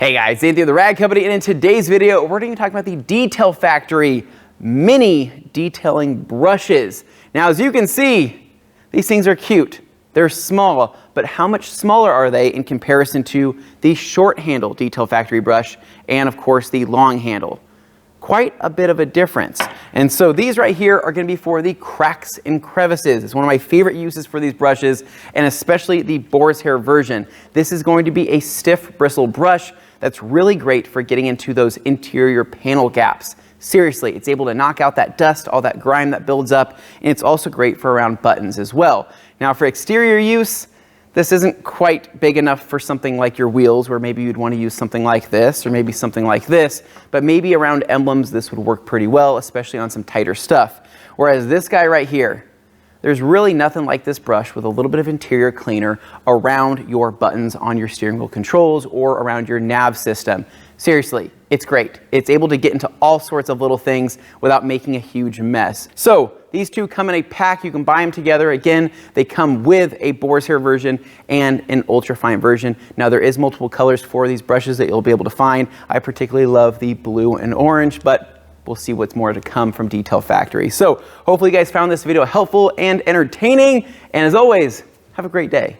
Hey guys, Anthony of the Rag Company, and in today's video, we're going to talk about the Detail Factory mini detailing brushes. Now, as you can see, these things are cute. They're small, but how much smaller are they in comparison to the short handle Detail Factory brush and, of course, the long handle? Quite a bit of a difference. And so these right here are going to be for the cracks and crevices. It's one of my favorite uses for these brushes, and especially the boar's hair version. This is going to be a stiff bristle brush that's really great for getting into those interior panel gaps. Seriously, it's able to knock out that dust, all that grime that builds up, and it's also great for around buttons as well. Now for exterior use, this isn't quite big enough for something like your wheels, where maybe you'd want to use something like this, or maybe something like this, but maybe around emblems this would work pretty well, especially on some tighter stuff. Whereas this guy right here, there's really nothing like this brush with a little bit of interior cleaner around your buttons on your steering wheel controls or around your nav system. Seriously, it's great. It's able to get into all sorts of little things without making a huge mess. So these two come in a pack. You can buy them together. Again, they come with a boar's hair version and an ultrafine version. Now there is multiple colors for these brushes that you'll be able to find. I particularly love the blue and orange, but we'll see what's more to come from Detail Factory. So hopefully you guys found this video helpful and entertaining. And as always, have a great day.